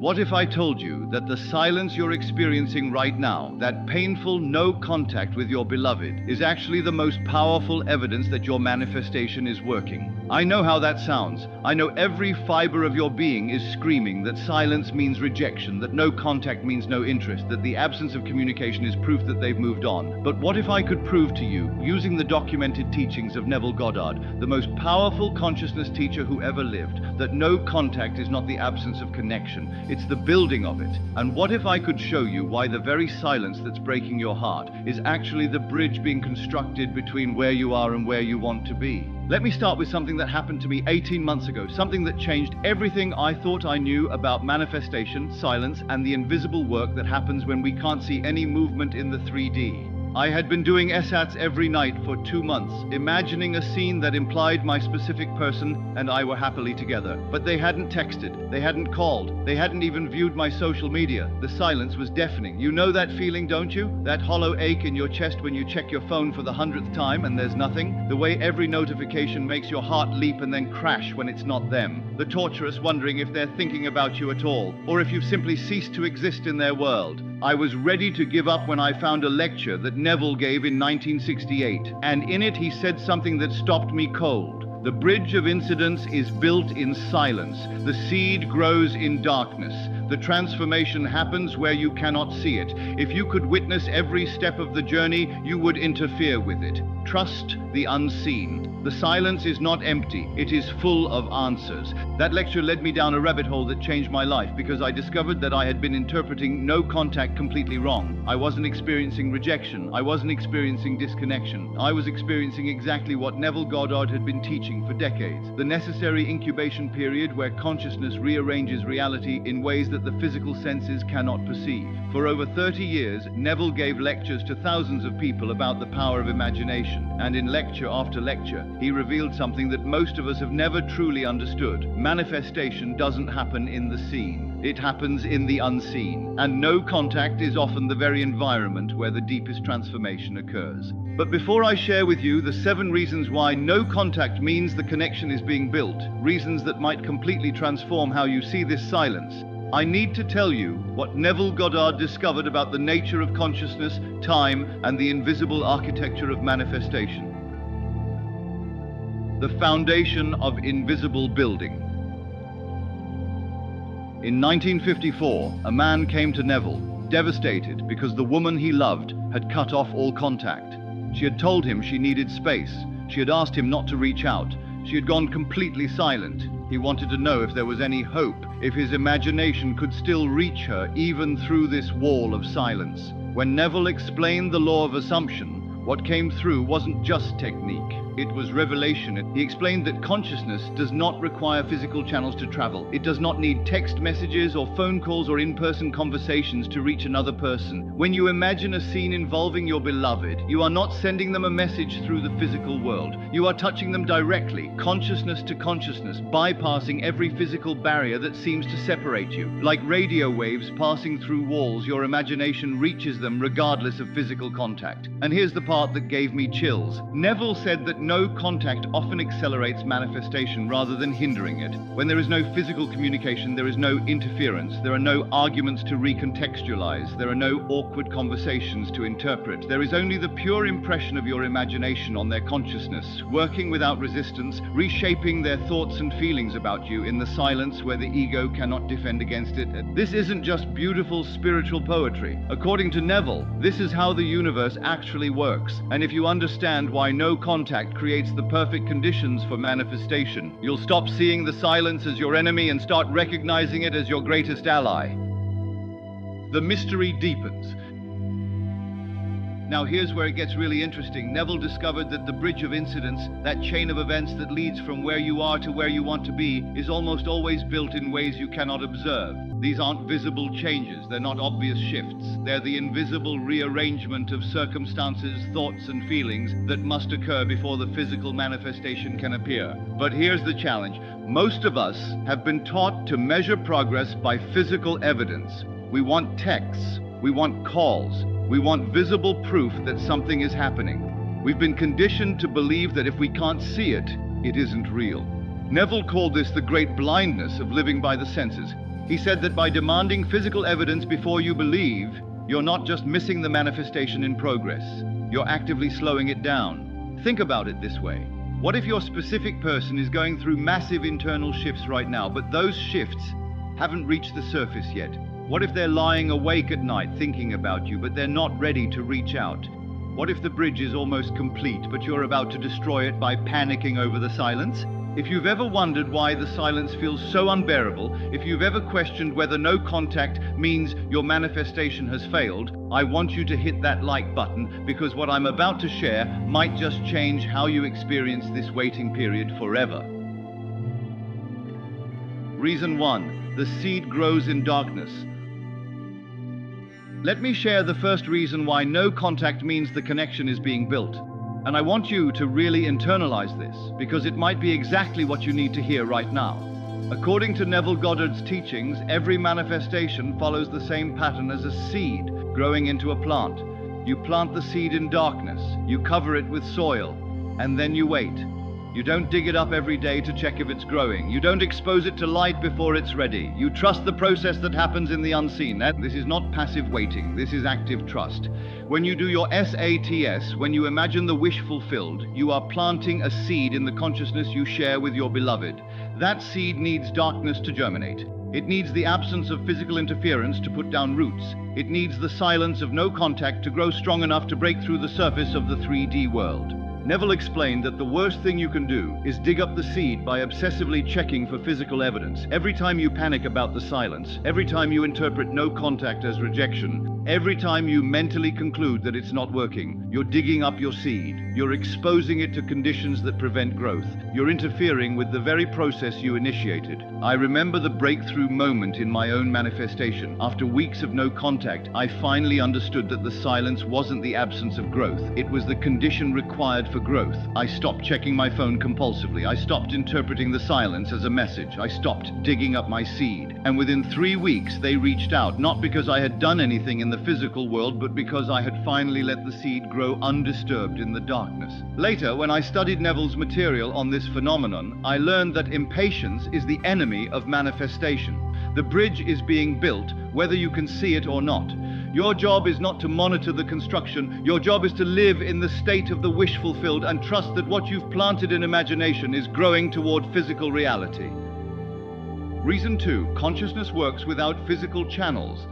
What if I told you that the silence you're experiencing right now, that painful no contact with your beloved, is actually the most powerful evidence that your manifestation is working? I know how that sounds. I know every fiber of your being is screaming that silence means rejection, that no contact means no interest, that the absence of communication is proof that they've moved on. But what if I could prove to you, using the documented teachings of Neville Goddard, the most powerful consciousness teacher who ever lived, that no contact is not the absence of connection, it's the building of it. And what if I could show you why the very silence that's breaking your heart is actually the bridge being constructed between where you are and where you want to be? Let me start with something that happened to me 18 months ago, something that changed everything I thought I knew about manifestation, silence, and the invisible work that happens when we can't see any movement in the 3D. I had been doing SATs every night for 2 months, imagining a scene that implied my specific person and I were happily together. But they hadn't texted, they hadn't called, they hadn't even viewed my social media. The silence was deafening. You know that feeling, don't you? That hollow ache in your chest when you check your phone for the 100th time and there's nothing? The way every notification makes your heart leap and then crash when it's not them. The torturous wondering if they're thinking about you at all, or if you've simply ceased to exist in their world. I was ready to give up when I found a lecture that Neville gave in 1968, and in it he said something that stopped me cold. The bridge of incidence is built in silence. The seed grows in darkness. The transformation happens where you cannot see it. If you could witness every step of the journey, you would interfere with it. Trust the unseen. The silence is not empty, it is full of answers. That lecture led me down a rabbit hole that changed my life because I discovered that I had been interpreting no contact completely wrong. I wasn't experiencing rejection, I wasn't experiencing disconnection. I was experiencing exactly what Neville Goddard had been teaching for decades. The necessary incubation period where consciousness rearranges reality in ways that the physical senses cannot perceive. For over 30 years, Neville gave lectures to thousands of people about the power of imagination. And in lecture after lecture, he revealed something that most of us have never truly understood. Manifestation doesn't happen in the seen. It happens in the unseen. And no contact is often the very environment where the deepest transformation occurs. But before I share with you the 7 reasons why no contact means the connection is being built, reasons that might completely transform how you see this silence, I need to tell you what Neville Goddard discovered about the nature of consciousness, time, and the invisible architecture of manifestation. The foundation of invisible building. In 1954, a man came to Neville, devastated because the woman he loved had cut off all contact. She had told him she needed space. She had asked him not to reach out. She had gone completely silent. He wanted to know if there was any hope, if his imagination could still reach her even through this wall of silence. When Neville explained the law of assumption, what came through wasn't just technique, it was revelation. He explained that consciousness does not require physical channels to travel. It does not need text messages or phone calls or in-person conversations to reach another person. When you imagine a scene involving your beloved, you are not sending them a message through the physical world. You are touching them directly, consciousness to consciousness, bypassing every physical barrier that seems to separate you. Like radio waves passing through walls, your imagination reaches them regardless of physical contact. And here's the part that gave me chills. Neville said that no contact often accelerates manifestation rather than hindering it. When there is no physical communication, there is no interference. There are no arguments to recontextualize. There are no awkward conversations to interpret. There is only the pure impression of your imagination on their consciousness, working without resistance, reshaping their thoughts and feelings about you in the silence where the ego cannot defend against it. This isn't just beautiful spiritual poetry. According to Neville, this is how the universe actually works. And if you understand why no contact creates the perfect conditions for manifestation, you'll stop seeing the silence as your enemy and start recognizing it as your greatest ally. The mystery deepens. Now here's where it gets really interesting. Neville discovered that the bridge of incidence, that chain of events that leads from where you are to where you want to be, is almost always built in ways you cannot observe. These aren't visible changes, they're not obvious shifts. They're the invisible rearrangement of circumstances, thoughts, and feelings that must occur before the physical manifestation can appear. But here's the challenge. Most of us have been taught to measure progress by physical evidence. We want texts, we want calls, we want visible proof that something is happening. We've been conditioned to believe that if we can't see it, it isn't real. Neville called this the great blindness of living by the senses. He said that by demanding physical evidence before you believe, you're not just missing the manifestation in progress, you're actively slowing it down. Think about it this way. What if your specific person is going through massive internal shifts right now, but those shifts haven't reached the surface yet? What if they're lying awake at night thinking about you, but they're not ready to reach out? What if the bridge is almost complete, but you're about to destroy it by panicking over the silence? If you've ever wondered why the silence feels so unbearable, if you've ever questioned whether no contact means your manifestation has failed, I want you to hit that like button, because what I'm about to share might just change how you experience this waiting period forever. Reason 1. The seed grows in darkness. Let me share the first reason why no contact means the connection is being built. And I want you to really internalize this, because it might be exactly what you need to hear right now. According to Neville Goddard's teachings, every manifestation follows the same pattern as a seed growing into a plant. You plant the seed in darkness, you cover it with soil, and then you wait. You don't dig it up every day to check if it's growing. You don't expose it to light before it's ready. You trust the process that happens in the unseen. This is not passive waiting, this is active trust. When you do your SATS, when you imagine the wish fulfilled, you are planting a seed in the consciousness you share with your beloved. That seed needs darkness to germinate. It needs the absence of physical interference to put down roots. It needs the silence of no contact to grow strong enough to break through the surface of the 3D world. Neville explained that the worst thing you can do is dig up the seed by obsessively checking for physical evidence. Every time you panic about the silence, every time you interpret no contact as rejection, every time you mentally conclude that it's not working, you're digging up your seed. You're exposing it to conditions that prevent growth. You're interfering with the very process you initiated. I remember the breakthrough moment in my own manifestation. After weeks of no contact, I finally understood that the silence wasn't the absence of growth. It was the condition required for growth. I stopped checking my phone compulsively. I stopped interpreting the silence as a message. I stopped digging up my seed. And within 3 weeks, they reached out, not because I had done anything in the physical world, but because I had finally let the seed grow undisturbed in the darkness. Later, when I studied Neville's material on this phenomenon, I learned that impatience is the enemy of manifestation. The bridge is being built, whether you can see it or not. Your job is not to monitor the construction. Your job is to live in the state of the wish fulfilled and trust that what you've planted in imagination is growing toward physical reality. Reason 2. Consciousness works without physical channels.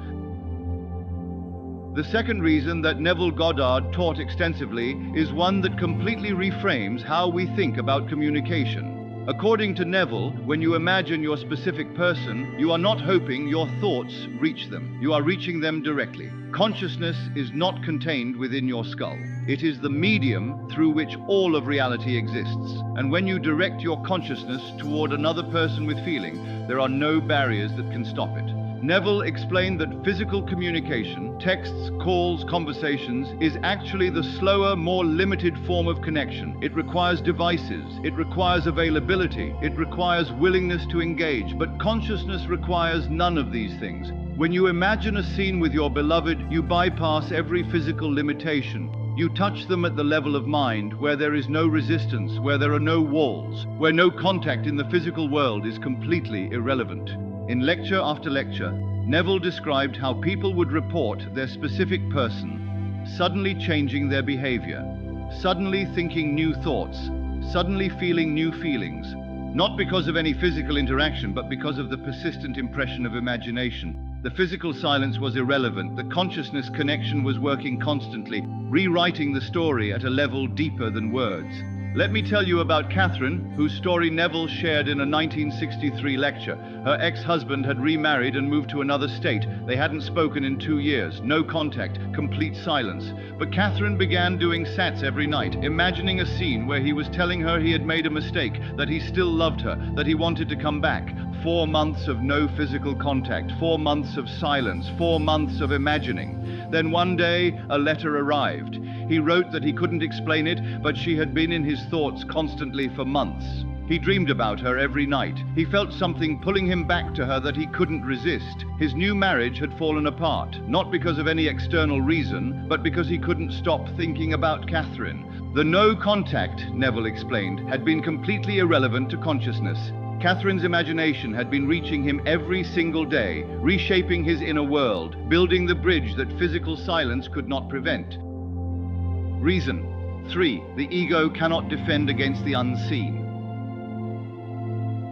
The second reason that Neville Goddard taught extensively is one that completely reframes how we think about communication. According to Neville, when you imagine your specific person, you are not hoping your thoughts reach them. You are reaching them directly. Consciousness is not contained within your skull. It is the medium through which all of reality exists. And when you direct your consciousness toward another person with feeling, there are no barriers that can stop it. Neville explained that physical communication, texts, calls, conversations, is actually the slower, more limited form of connection. It requires devices, it requires availability, it requires willingness to engage, but consciousness requires none of these things. When you imagine a scene with your beloved, you bypass every physical limitation. You touch them at the level of mind, where there is no resistance, where there are no walls, where no contact in the physical world is completely irrelevant. In lecture after lecture, Neville described how people would report their specific person suddenly changing their behavior, suddenly thinking new thoughts, suddenly feeling new feelings, not because of any physical interaction, but because of the persistent impression of imagination. The physical silence was irrelevant. The consciousness connection was working constantly, rewriting the story at a level deeper than words. Let me tell you about Catherine, whose story Neville shared in a 1963 lecture. Her ex-husband had remarried and moved to another state. They hadn't spoken in 2 years. No contact, complete silence. But Catherine began doing sats every night, imagining a scene where he was telling her he had made a mistake, that he still loved her, that he wanted to come back. 4 months of no physical contact, 4 months of silence, 4 months of imagining. Then one day, a letter arrived. He wrote that he couldn't explain it, but she had been in his thoughts constantly for months. He dreamed about her every night. He felt something pulling him back to her that he couldn't resist. His new marriage had fallen apart, not because of any external reason, but because he couldn't stop thinking about Catherine. The no contact, Neville explained, had been completely irrelevant to consciousness. Catherine's imagination had been reaching him every single day, reshaping his inner world, building the bridge that physical silence could not prevent. Reason 3. The ego cannot defend against the unseen.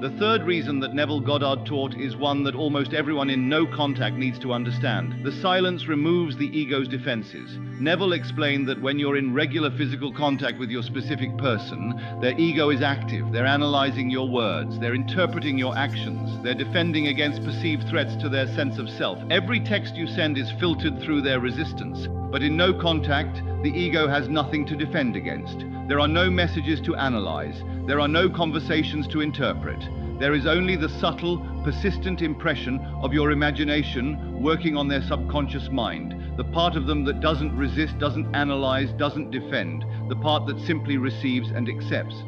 The third reason that Neville Goddard taught is one that almost everyone in no contact needs to understand. The silence removes the ego's defenses. Neville explained that when you're in regular physical contact with your specific person, their ego is active. They're analyzing your words. They're interpreting your actions. They're defending against perceived threats to their sense of self. Every text you send is filtered through their resistance. But in no contact, the ego has nothing to defend against. There are no messages to analyze. There are no conversations to interpret. There is only the subtle, persistent impression of your imagination working on their subconscious mind, the part of them that doesn't resist, doesn't analyze, doesn't defend, the part that simply receives and accepts.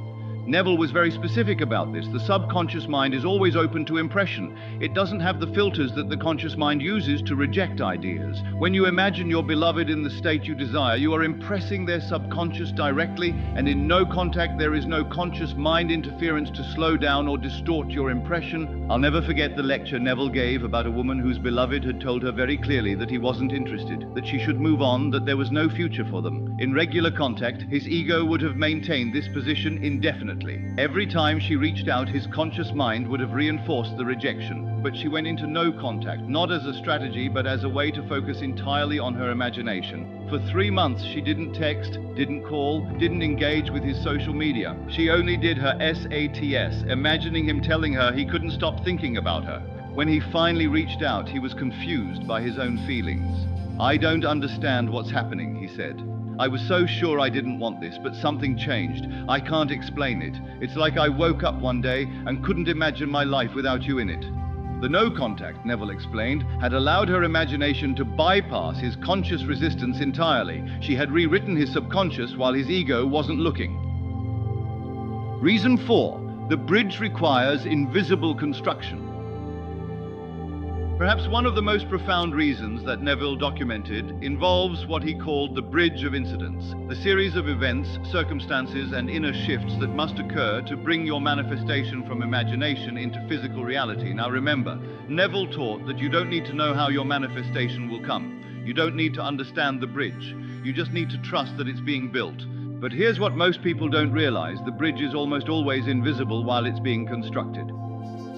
Neville was very specific about this. The subconscious mind is always open to impression. It doesn't have the filters that the conscious mind uses to reject ideas. When you imagine your beloved in the state you desire, you are impressing their subconscious directly, and in no contact there is no conscious mind interference to slow down or distort your impression. I'll never forget the lecture Neville gave about a woman whose beloved had told her very clearly that he wasn't interested, that she should move on, that there was no future for them. In regular contact, his ego would have maintained this position indefinitely. Every time she reached out, his conscious mind would have reinforced the rejection. But she went into no contact, not as a strategy, but as a way to focus entirely on her imagination. For 3 months, she didn't text, didn't call, didn't engage with his social media. She only did her SATS, imagining him telling her he couldn't stop thinking about her. When he finally reached out, he was confused by his own feelings. "I don't understand what's happening," he said. "I was so sure I didn't want this, but something changed. I can't explain it. It's like I woke up one day and couldn't imagine my life without you in it." The no contact, Neville explained, had allowed her imagination to bypass his conscious resistance entirely. She had rewritten his subconscious while his ego wasn't looking. Reason 4. The bridge requires invisible construction. Perhaps one of the most profound reasons that Neville documented involves what he called the bridge of incidents, the series of events, circumstances, and inner shifts that must occur to bring your manifestation from imagination into physical reality. Now remember, Neville taught that you don't need to know how your manifestation will come. You don't need to understand the bridge. You just need to trust that it's being built. But here's what most people don't realize: the bridge is almost always invisible while it's being constructed.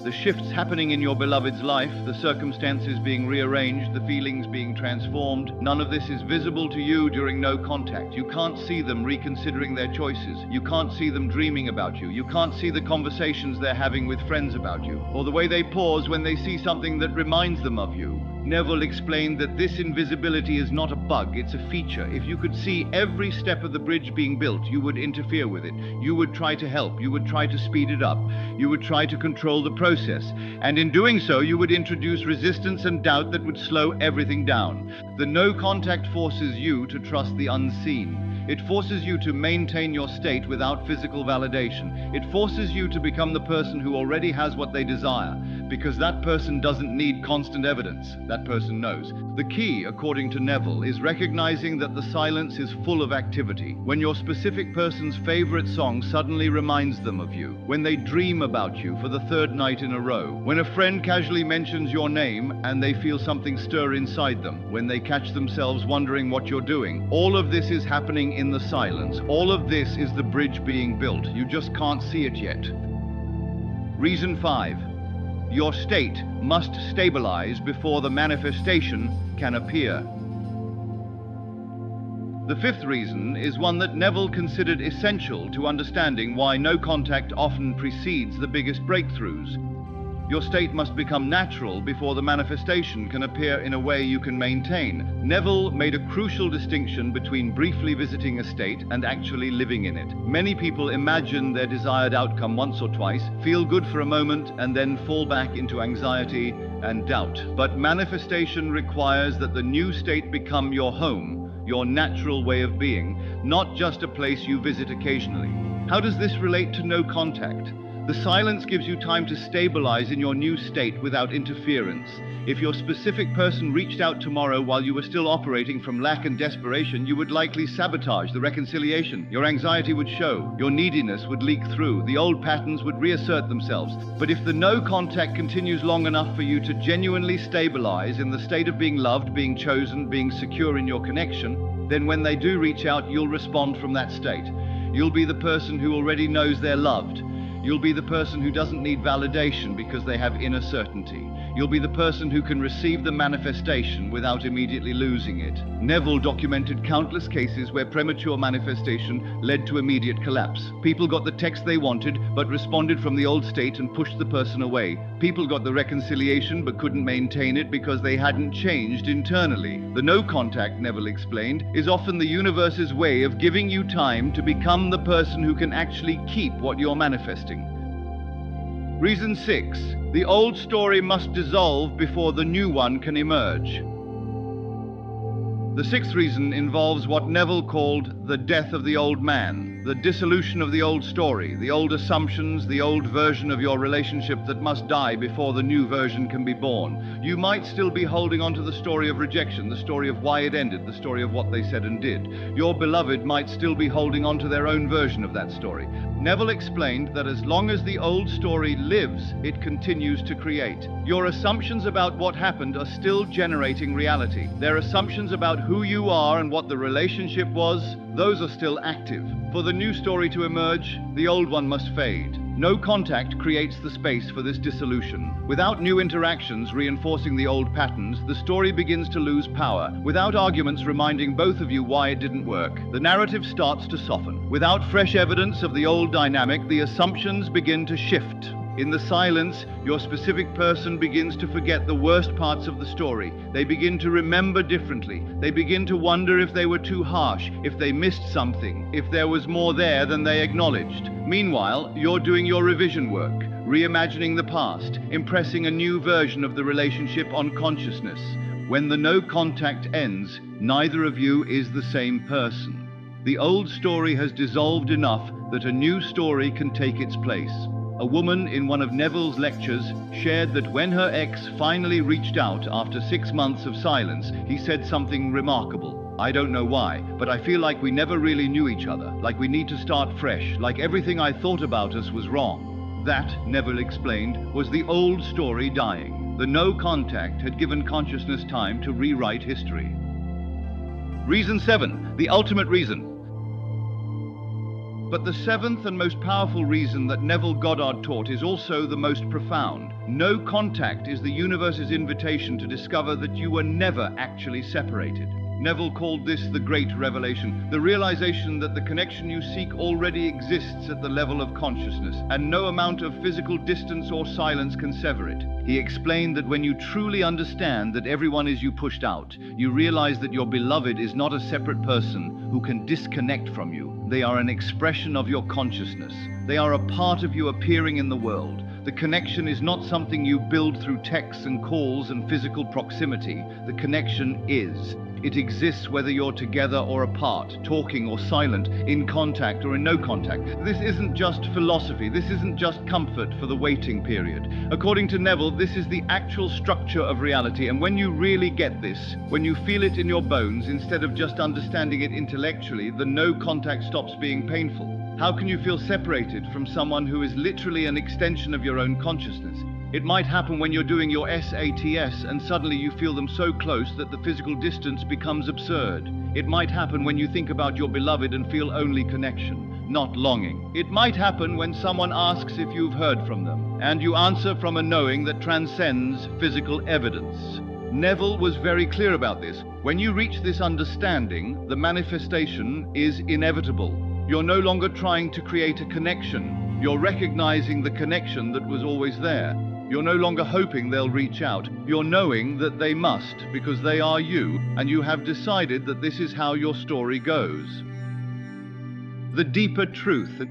The shifts happening in your beloved's life, the circumstances being rearranged, the feelings being transformed, none of this is visible to you during no contact. You can't see them reconsidering their choices. You can't see them dreaming about you. You can't see the conversations they're having with friends about you, or the way they pause when they see something that reminds them of you. Neville explained that this invisibility is not a bug, it's a feature. If you could see every step of the bridge being built, you would interfere with it. You would try to help. You would try to speed it up. You would try to control the process. And in doing so, you would introduce resistance and doubt that would slow everything down. The no contact forces you to trust the unseen. It forces you to maintain your state without physical validation. It forces you to become the person who already has what they desire, because that person doesn't need constant evidence. That person knows. The key, according to Neville, is recognizing that the silence is full of activity. When your specific person's favorite song suddenly reminds them of you, when they dream about you for the 3rd night in a row, when a friend casually mentions your name and they feel something stir inside them, when they catch themselves wondering what you're doing, all of this is happening in the silence. All of this is the bridge being built. You just can't see it yet. Reason 5. Your state must stabilize before the manifestation can appear. The 5th reason is one that Neville considered essential to understanding why no contact often precedes the biggest breakthroughs. Your state must become natural before the manifestation can appear in a way you can maintain. Neville made a crucial distinction between briefly visiting a state and actually living in it. Many people imagine their desired outcome once or twice, feel good for a moment, and then fall back into anxiety and doubt. But manifestation requires that the new state become your home, your natural way of being, not just a place you visit occasionally. How does this relate to no contact? The silence gives you time to stabilize in your new state without interference. If your specific person reached out tomorrow while you were still operating from lack and desperation, you would likely sabotage the reconciliation. Your anxiety would show. Your neediness would leak through. The old patterns would reassert themselves. But if the no contact continues long enough for you to genuinely stabilize in the state of being loved, being chosen, being secure in your connection, then when they do reach out, you'll respond from that state. You'll be the person who already knows they're loved. You'll be the person who doesn't need validation because they have inner certainty. You'll be the person who can receive the manifestation without immediately losing it. Neville documented countless cases where premature manifestation led to immediate collapse. People got the text they wanted, but responded from the old state and pushed the person away. People got the reconciliation, but couldn't maintain it because they hadn't changed internally. The no contact, Neville explained, is often the universe's way of giving you time to become the person who can actually keep what you're manifesting. Reason 6. The old story must dissolve before the new one can emerge. The sixth reason involves what Neville called the death of the old man, the dissolution of the old story, the old assumptions, the old version of your relationship that must die before the new version can be born. You might still be holding on to the story of rejection, the story of why it ended, the story of what they said and did. Your beloved might still be holding on to their own version of that story. Neville explained that as long as the old story lives, it continues to create. Your assumptions about what happened are still generating reality. Their assumptions about who you are and what the relationship was, those are still active. For the new story to emerge, the old one must fade. No contact creates the space for this dissolution. Without new interactions reinforcing the old patterns, the story begins to lose power. Without arguments reminding both of you why it didn't work, the narrative starts to soften. Without fresh evidence of the old dynamic, the assumptions begin to shift. In the silence, your specific person begins to forget the worst parts of the story. They begin to remember differently. They begin to wonder if they were too harsh, if they missed something, if there was more there than they acknowledged. Meanwhile, you're doing your revision work, reimagining the past, impressing a new version of the relationship on consciousness. When the no contact ends, neither of you is the same person. The old story has dissolved enough that a new story can take its place. A woman in one of Neville's lectures shared that when her ex finally reached out after 6 months of silence, he said something remarkable. I don't know why, but I feel like we never really knew each other, like we need to start fresh, like everything I thought about us was wrong. That, Neville explained, was the old story dying. The no contact had given consciousness time to rewrite history. Reason 7, the ultimate reason. But the seventh and most powerful reason that Neville Goddard taught is also the most profound. No contact is the universe's invitation to discover that you were never actually separated. Neville called this the great revelation, the realization that the connection you seek already exists at the level of consciousness, and no amount of physical distance or silence can sever it. He explained that when you truly understand that everyone is you pushed out, you realize that your beloved is not a separate person who can disconnect from you. They are an expression of your consciousness. They are a part of you appearing in the world. The connection is not something you build through texts and calls and physical proximity. The connection is. It exists whether you're together or apart, talking or silent, in contact or in no contact. This isn't just philosophy. This isn't just comfort for the waiting period. According to Neville, this is the actual structure of reality. And when you really get this, when you feel it in your bones, instead of just understanding it intellectually, the no contact stops being painful. How can you feel separated from someone who is literally an extension of your own consciousness? It might happen when you're doing your SATs and suddenly you feel them so close that the physical distance becomes absurd. It might happen when you think about your beloved and feel only connection, not longing. It might happen when someone asks if you've heard from them, and you answer from a knowing that transcends physical evidence. Neville was very clear about this. When you reach this understanding, the manifestation is inevitable. You're no longer trying to create a connection. You're recognizing the connection that was always there. You're no longer hoping they'll reach out. You're knowing that they must, because they are you, and you have decided that this is how your story goes. The deeper truth.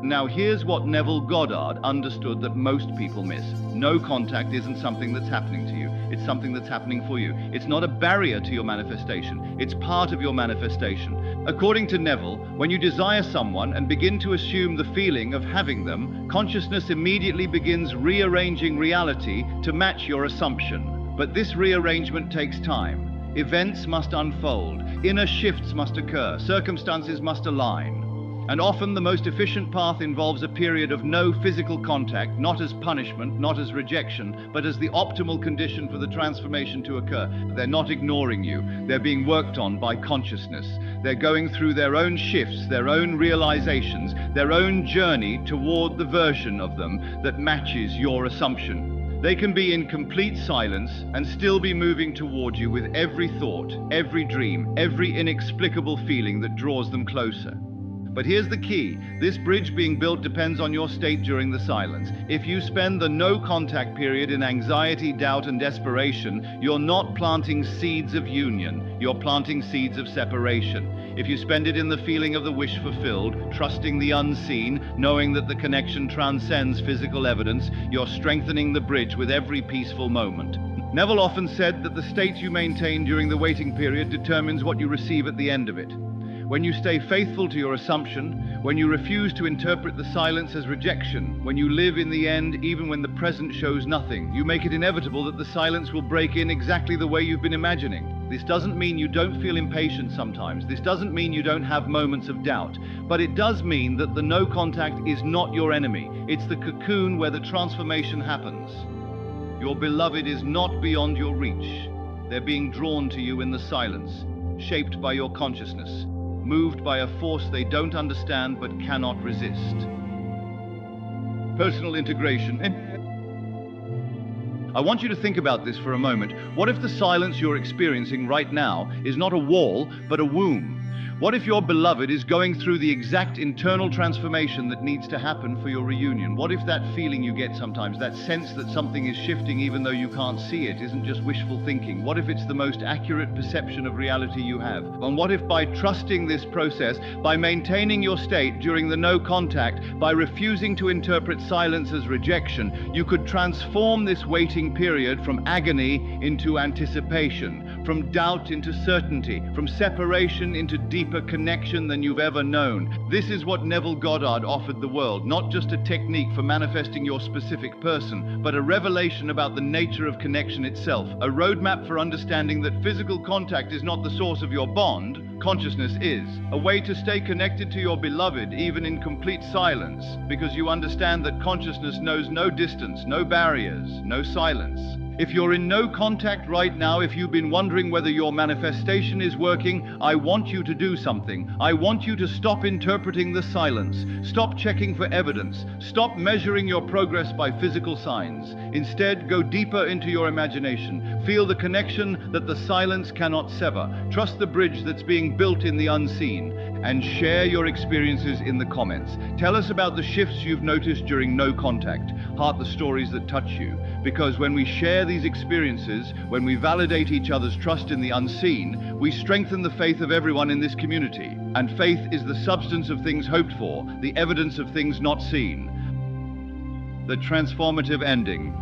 Now here's what Neville Goddard understood that most people miss. No contact isn't something that's happening to you. It's something that's happening for you. It's not a barrier to your manifestation. It's part of your manifestation. According to Neville, when you desire someone and begin to assume the feeling of having them, consciousness immediately begins rearranging reality to match your assumption. But this rearrangement takes time. Events must unfold. Inner shifts must occur. Circumstances must align. And often the most efficient path involves a period of no physical contact, not as punishment, not as rejection, but as the optimal condition for the transformation to occur. They're not ignoring you. They're being worked on by consciousness. They're going through their own shifts, their own realizations, their own journey toward the version of them that matches your assumption. They can be in complete silence and still be moving toward you with every thought, every dream, every inexplicable feeling that draws them closer. But here's the key. This bridge being built depends on your state during the silence. If you spend the no contact period in anxiety, doubt, and desperation, you're not planting seeds of union. You're planting seeds of separation. If you spend it in the feeling of the wish fulfilled, trusting the unseen, knowing that the connection transcends physical evidence, you're strengthening the bridge with every peaceful moment. Neville often said that the state you maintain during the waiting period determines what you receive at the end of it. When you stay faithful to your assumption, when you refuse to interpret the silence as rejection, when you live in the end even when the present shows nothing, you make it inevitable that the silence will break in exactly the way you've been imagining. This doesn't mean you don't feel impatient sometimes. This doesn't mean you don't have moments of doubt. But it does mean that the no contact is not your enemy. It's the cocoon where the transformation happens. Your beloved is not beyond your reach. They're being drawn to you in the silence, shaped by your consciousness, moved by a force they don't understand but cannot resist. Personal integration. I want you to think about this for a moment. What if the silence you're experiencing right now is not a wall, but a womb? What if your beloved is going through the exact internal transformation that needs to happen for your reunion? What if that feeling you get sometimes, that sense that something is shifting even though you can't see it, isn't just wishful thinking? What if it's the most accurate perception of reality you have? And what if by trusting this process, by maintaining your state during the no contact, by refusing to interpret silence as rejection, you could transform this waiting period from agony into anticipation, from doubt into certainty, from separation into deeper connection than you've ever known. This is what Neville Goddard offered the world, not just a technique for manifesting your specific person, but a revelation about the nature of connection itself, a roadmap for understanding that physical contact is not the source of your bond, consciousness is, a way to stay connected to your beloved even in complete silence, because you understand that consciousness knows no distance, no barriers, no silence. If you're in no contact right now, if you've been wondering whether your manifestation is working, I want you to do something. I want you to stop interpreting the silence. Stop checking for evidence. Stop measuring your progress by physical signs. Instead, go deeper into your imagination. Feel the connection that the silence cannot sever. Trust the bridge that's being built in the unseen. And share your experiences in the comments. Tell us about the shifts you've noticed during no contact. Heart the stories that touch you. Because when we share these experiences, when we validate each other's trust in the unseen, we strengthen the faith of everyone in this community. And faith is the substance of things hoped for, the evidence of things not seen. The transformative ending.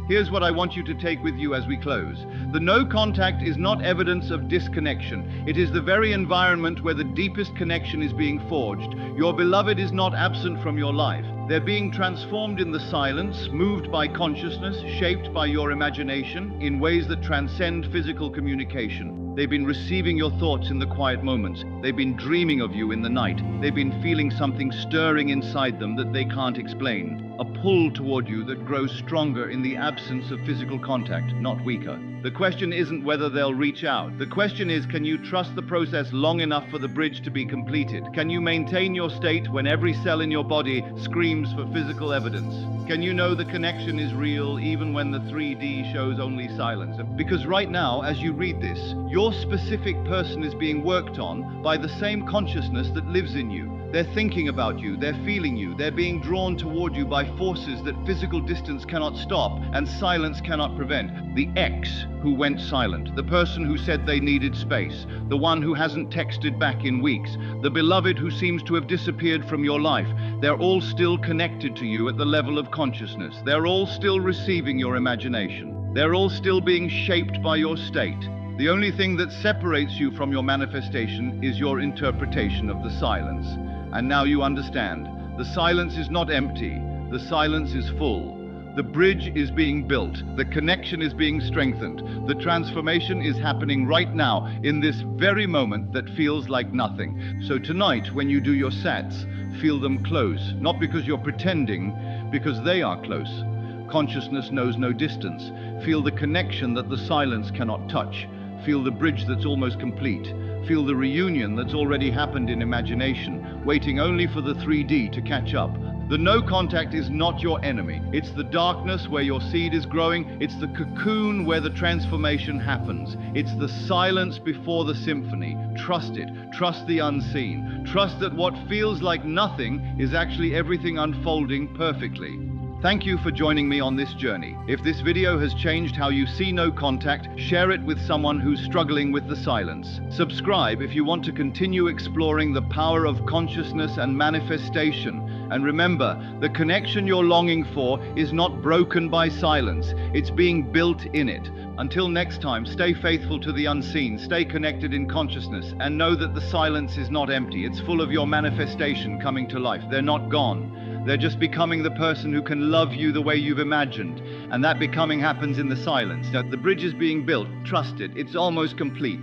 Here's what I want you to take with you as we close. The no contact is not evidence of disconnection. It is the very environment where the deepest connection is being forged. Your beloved is not absent from your life. They're being transformed in the silence, moved by consciousness, shaped by your imagination in ways that transcend physical communication. They've been receiving your thoughts in the quiet moments. They've been dreaming of you in the night. They've been feeling something stirring inside them that they can't explain. A pull toward you that grows stronger in the absence of physical contact, not weaker. The question isn't whether they'll reach out. The question is, can you trust the process long enough for the bridge to be completed? Can you maintain your state when every cell in your body screams for physical evidence? Can you know the connection is real even when the 3D shows only silence? Because right now, as you read this, your specific person is being worked on by the same consciousness that lives in you. They're thinking about you, they're feeling you, they're being drawn toward you by forces that physical distance cannot stop and silence cannot prevent. The ex who went silent, the person who said they needed space, the one who hasn't texted back in weeks, the beloved who seems to have disappeared from your life, they're all still connected to you at the level of consciousness. They're all still receiving your imagination. They're all still being shaped by your state. The only thing that separates you from your manifestation is your interpretation of the silence. And now you understand. The silence is not empty. The silence is full. The bridge is being built. The connection is being strengthened. The transformation is happening right now, in this very moment that feels like nothing. So tonight, when you do your sats, feel them close. Not because you're pretending, because they are close. Consciousness knows no distance. Feel the connection that the silence cannot touch. Feel the bridge that's almost complete. Feel the reunion that's already happened in imagination, waiting only for the 3D to catch up. The no contact is not your enemy. It's the darkness where your seed is growing. It's the cocoon where the transformation happens. It's the silence before the symphony. Trust it. Trust the unseen. Trust that what feels like nothing is actually everything unfolding perfectly. Thank you for joining me on this journey. If this video has changed how you see no contact, share it with someone who's struggling with the silence. Subscribe if you want to continue exploring the power of consciousness and manifestation. And remember, the connection you're longing for is not broken by silence. It's being built in it. Until next time, stay faithful to the unseen, stay connected in consciousness, and know that the silence is not empty. It's full of your manifestation coming to life. They're not gone. They're just becoming the person who can love you the way you've imagined. And that becoming happens in the silence. Now, the bridge is being built. Trust it. It's almost complete.